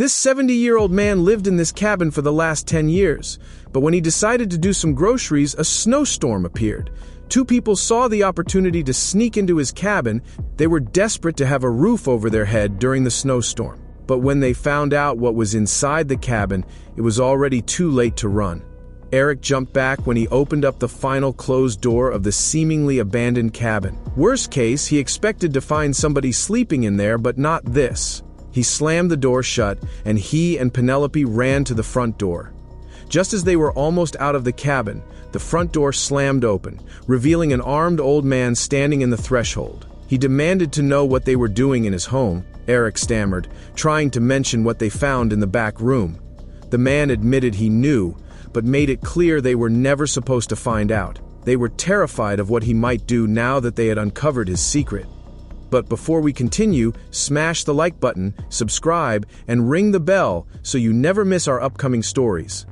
This 70-year-old man lived in this cabin for the last 10 years, but when he decided to do some groceries, a snowstorm appeared. Two people saw the opportunity to sneak into his cabin. They were desperate to have a roof over their head during the snowstorm. But when they found out what was inside the cabin, it was already too late to run. Eric jumped back when he opened up the final closed door of the seemingly abandoned cabin. Worst case, he expected to find somebody sleeping in there, but not this. He slammed the door shut, and he and Penelope ran to the front door. Just as they were almost out of the cabin, the front door slammed open, revealing an armed old man standing in the threshold. He demanded to know what they were doing in his home. Eric stammered, trying to mention what they found in the back room. The man admitted he knew, but made it clear they were never supposed to find out. They were terrified of what he might do now that they had uncovered his secret. But before we continue, smash the like button, subscribe, and ring the bell so you never miss our upcoming stories.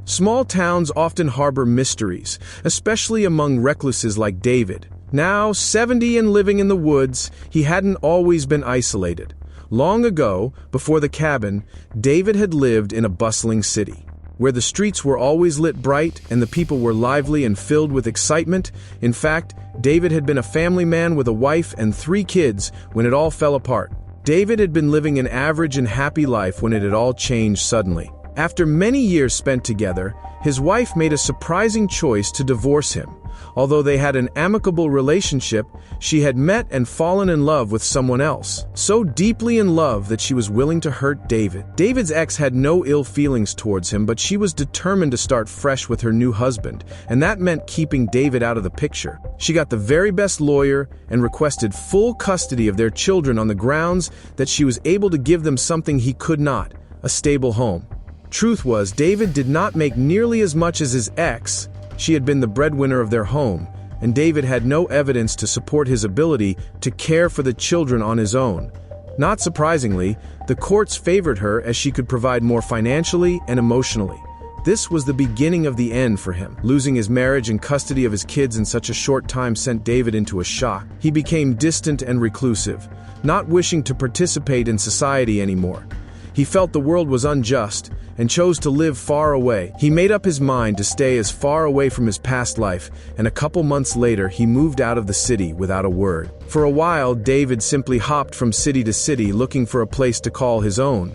Small towns often harbor mysteries, especially among recluses like David. Now 70 and living in the woods, he hadn't always been isolated. Long ago, before the cabin, David had lived in a bustling city, where the streets were always lit bright and the people were lively and filled with excitement. In fact, David had been a family man with a wife and 3 kids when it all fell apart. David had been living an average and happy life when it had all changed suddenly. After many years spent together, his wife made a surprising choice to divorce him. Although they had an amicable relationship, she had met and fallen in love with someone else. So deeply in love that she was willing to hurt David. David's ex had no ill feelings towards him, but she was determined to start fresh with her new husband, and that meant keeping David out of the picture. She got the very best lawyer and requested full custody of their children on the grounds that she was able to give them something he could not, a stable home. Truth was, David did not make nearly as much as his ex. She had been the breadwinner of their home, and David had no evidence to support his ability to care for the children on his own. Not surprisingly, the courts favored her as she could provide more financially and emotionally. This was the beginning of the end for him. Losing his marriage and custody of his kids in such a short time sent David into a shock. He became distant and reclusive, not wishing to participate in society anymore. He felt the world was unjust and chose to live far away. He made up his mind to stay as far away from his past life, and a couple months later he moved out of the city without a word. For a while, David simply hopped from city to city looking for a place to call his own,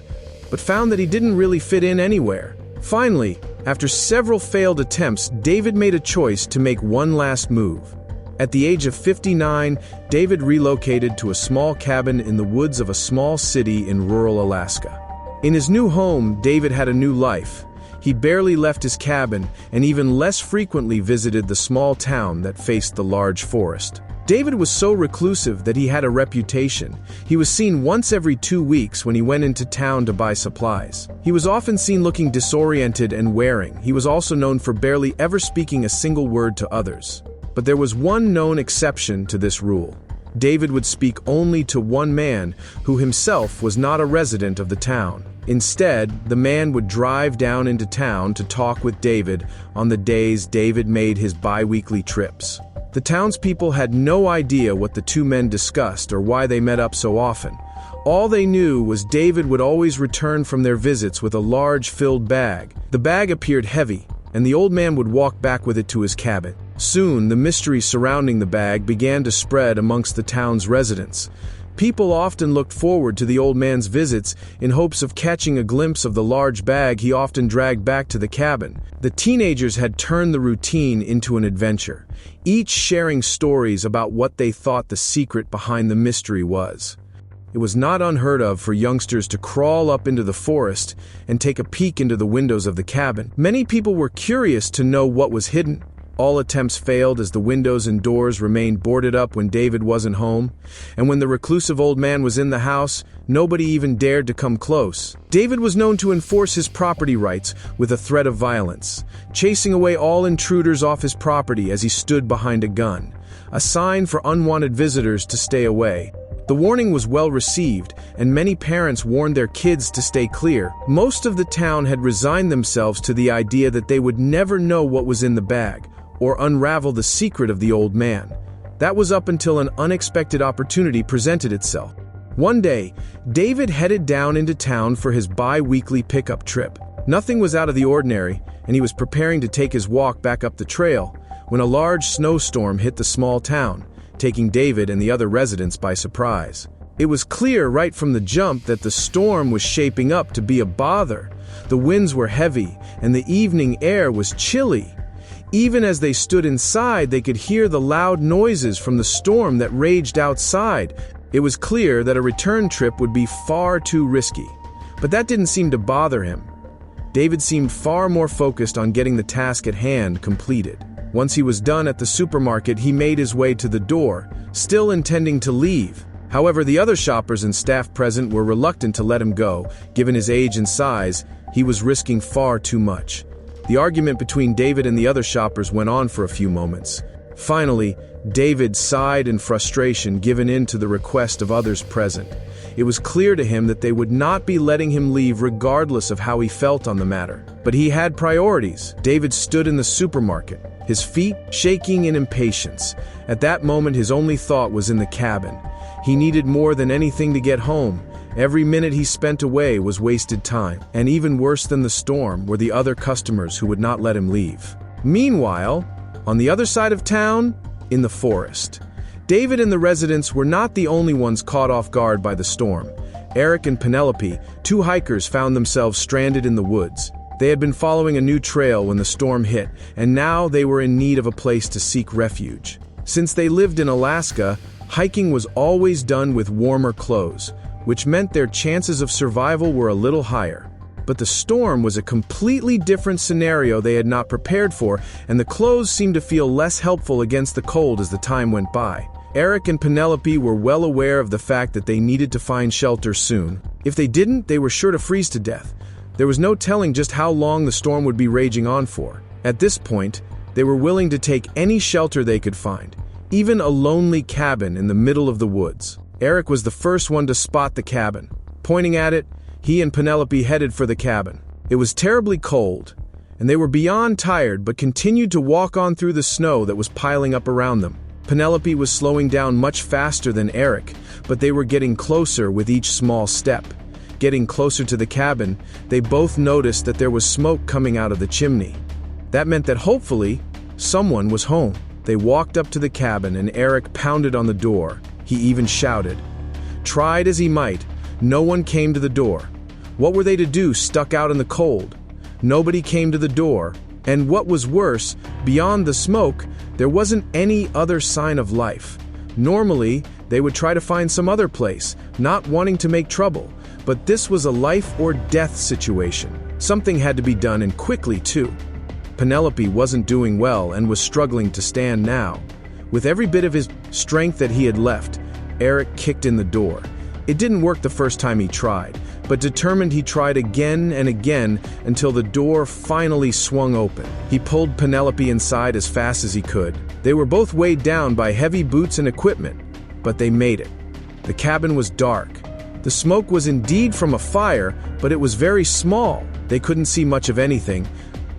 but found that he didn't really fit in anywhere. Finally, after several failed attempts, David made a choice to make one last move. At the age of 59, David relocated to a small cabin in the woods of a small city in rural Alaska. In his new home, David had a new life. He barely left his cabin and even less frequently visited the small town that faced the large forest. David was so reclusive that he had a reputation. He was seen once every 2 weeks when he went into town to buy supplies. He was often seen looking disoriented and wearing. He was also known for barely ever speaking a single word to others. But there was one known exception to this rule. David would speak only to one man who himself was not a resident of the town. Instead, the man would drive down into town to talk with David on the days David made his bi-weekly trips. The townspeople had no idea what the two men discussed or why they met up so often. All they knew was David would always return from their visits with a large filled bag. The bag appeared heavy, and the old man would walk back with it to his cabin. Soon, the mystery surrounding the bag began to spread amongst the town's residents. People often looked forward to the old man's visits in hopes of catching a glimpse of the large bag he often dragged back to the cabin. The teenagers had turned the routine into an adventure, each sharing stories about what they thought the secret behind the mystery was. It was not unheard of for youngsters to crawl up into the forest and take a peek into the windows of the cabin. Many people were curious to know what was hidden. All attempts failed as the windows and doors remained boarded up when David wasn't home, and when the reclusive old man was in the house, nobody even dared to come close. David was known to enforce his property rights with a threat of violence, chasing away all intruders off his property as he stood behind a gun, a sign for unwanted visitors to stay away. The warning was well received, and many parents warned their kids to stay clear. Most of the town had resigned themselves to the idea that they would never know what was in the bag, or unravel the secret of the old man. That was up until an unexpected opportunity presented itself. One day, David headed down into town for his bi-weekly pickup trip. Nothing was out of the ordinary, and he was preparing to take his walk back up the trail when a large snowstorm hit the small town, taking David and the other residents by surprise. It was clear right from the jump that the storm was shaping up to be a bother. The winds were heavy, and the evening air was chilly. Even as they stood inside, they could hear the loud noises from the storm that raged outside. It was clear that a return trip would be far too risky. But that didn't seem to bother him. David seemed far more focused on getting the task at hand completed. Once he was done at the supermarket, he made his way to the door, still intending to leave. However, the other shoppers and staff present were reluctant to let him go. Given his age and size, he was risking far too much. The argument between David and the other shoppers went on for a few moments. Finally, David sighed in frustration, giving in to the request of others present. It was clear to him that they would not be letting him leave regardless of how he felt on the matter. But he had priorities. David stood in the supermarket, his feet shaking in impatience. At that moment, his only thought was in the cabin. He needed more than anything to get home. Every minute he spent away was wasted time, and even worse than the storm were the other customers who would not let him leave. Meanwhile, on the other side of town, in the forest, David and the residents were not the only ones caught off guard by the storm. Eric and Penelope, two hikers, found themselves stranded in the woods. They had been following a new trail when the storm hit, and now they were in need of a place to seek refuge. Since they lived in Alaska, hiking was always done with warmer clothes, which meant their chances of survival were a little higher. But the storm was a completely different scenario they had not prepared for, and the clothes seemed to feel less helpful against the cold as the time went by. Eric and Penelope were well aware of the fact that they needed to find shelter soon. If they didn't, they were sure to freeze to death. There was no telling just how long the storm would be raging on for. At this point, they were willing to take any shelter they could find, even a lonely cabin in the middle of the woods. Eric was the first one to spot the cabin. Pointing at it, he and Penelope headed for the cabin. It was terribly cold, and they were beyond tired but continued to walk on through the snow that was piling up around them. Penelope was slowing down much faster than Eric, but they were getting closer with each small step. Getting closer to the cabin, they both noticed that there was smoke coming out of the chimney. That meant that hopefully, someone was home. They walked up to the cabin and Eric pounded on the door. He even shouted. Tried as he might, no one came to the door. What were they to do stuck out in the cold? Nobody came to the door, and what was worse, beyond the smoke, there wasn't any other sign of life. Normally, they would try to find some other place, not wanting to make trouble, but this was a life or death situation. Something had to be done, and quickly too. Penelope wasn't doing well and was struggling to stand now. With every bit of his strength that he had left, Eric kicked in the door. It didn't work the first time he tried, but determined he tried again and again until the door finally swung open. He pulled Penelope inside as fast as he could. They were both weighed down by heavy boots and equipment, but they made it. The cabin was dark. The smoke was indeed from a fire, but it was very small. They couldn't see much of anything,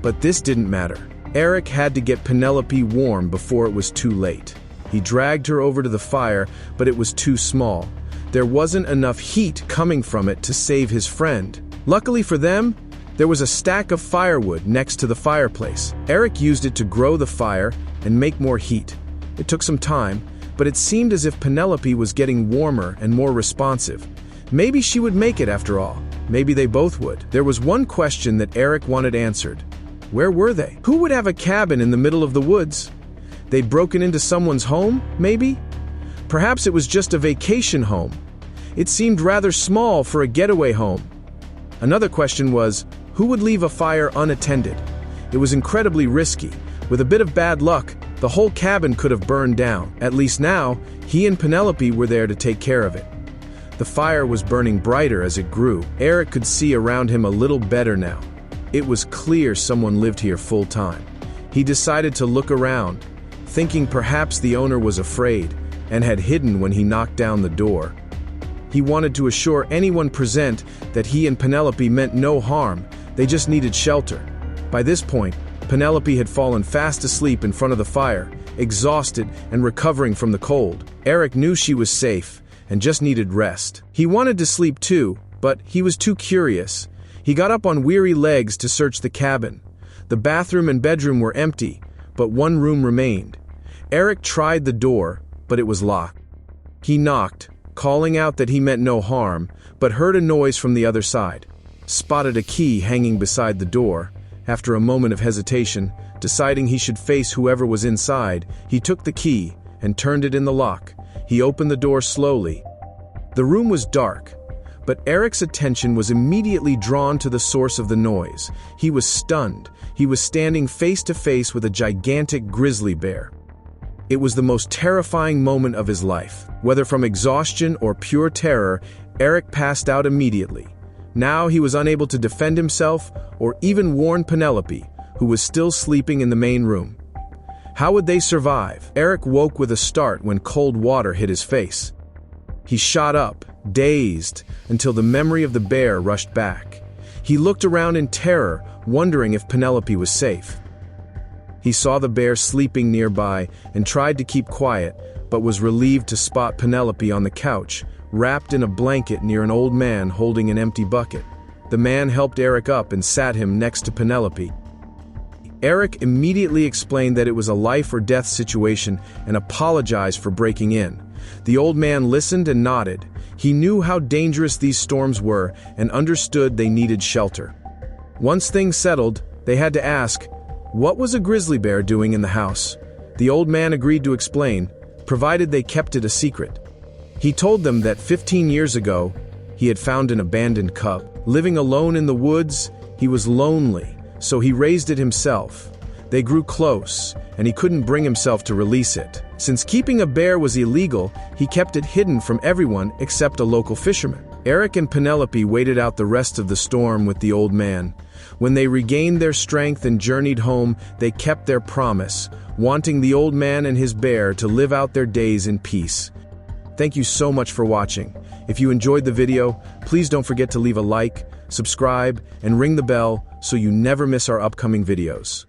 but this didn't matter. Eric had to get Penelope warm before it was too late. He dragged her over to the fire, but it was too small. There wasn't enough heat coming from it to save his friend. Luckily for them, there was a stack of firewood next to the fireplace. Eric used it to grow the fire and make more heat. It took some time, but it seemed as if Penelope was getting warmer and more responsive. Maybe she would make it after all. Maybe they both would. There was one question that Eric wanted answered. Where were they? Who would have a cabin in the middle of the woods? They'd broken into someone's home, maybe? Perhaps it was just a vacation home. It seemed rather small for a getaway home. Another question was, who would leave a fire unattended? It was incredibly risky. With a bit of bad luck, the whole cabin could have burned down. At least now, he and Penelope were there to take care of it. The fire was burning brighter as it grew. Eric could see around him a little better now. It was clear someone lived here full time. He decided to look around, thinking perhaps the owner was afraid and had hidden when he knocked down the door. He wanted to assure anyone present that he and Penelope meant no harm, they just needed shelter. By this point, Penelope had fallen fast asleep in front of the fire, exhausted and recovering from the cold. Eric knew she was safe, and just needed rest. He wanted to sleep too, but he was too curious. He got up on weary legs to search the cabin. The bathroom and bedroom were empty, but one room remained. Eric tried the door, but it was locked. He knocked, calling out that he meant no harm, but heard a noise from the other side. Spotted a key hanging beside the door. After a moment of hesitation, deciding he should face whoever was inside, he took the key and turned it in the lock. He opened the door slowly. The room was dark, but Eric's attention was immediately drawn to the source of the noise. He was stunned. He was standing face to face with a gigantic grizzly bear. It was the most terrifying moment of his life. Whether from exhaustion or pure terror, Eric passed out immediately. Now he was unable to defend himself or even warn Penelope, who was still sleeping in the main room. How would they survive? Eric woke with a start when cold water hit his face. He shot up, dazed, until the memory of the bear rushed back. He looked around in terror, wondering if Penelope was safe. He saw the bear sleeping nearby and tried to keep quiet, but was relieved to spot Penelope on the couch, wrapped in a blanket near an old man holding an empty bucket. The man helped Eric up and sat him next to Penelope. Eric immediately explained that it was a life or death situation and apologized for breaking in. The old man listened and nodded. He knew how dangerous these storms were and understood they needed shelter. Once things settled, they had to ask, what was a grizzly bear doing in the house? The old man agreed to explain, provided they kept it a secret. He told them that 15 years ago, he had found an abandoned cub. Living alone in the woods, he was lonely, so he raised it himself. They grew close, and he couldn't bring himself to release it. Since keeping a bear was illegal, he kept it hidden from everyone except a local fisherman. Eric and Penelope waited out the rest of the storm with the old man. When they regained their strength and journeyed home, they kept their promise, wanting the old man and his bear to live out their days in peace. Thank you so much for watching. If you enjoyed the video, please don't forget to leave a like, subscribe, and ring the bell so you never miss our upcoming videos.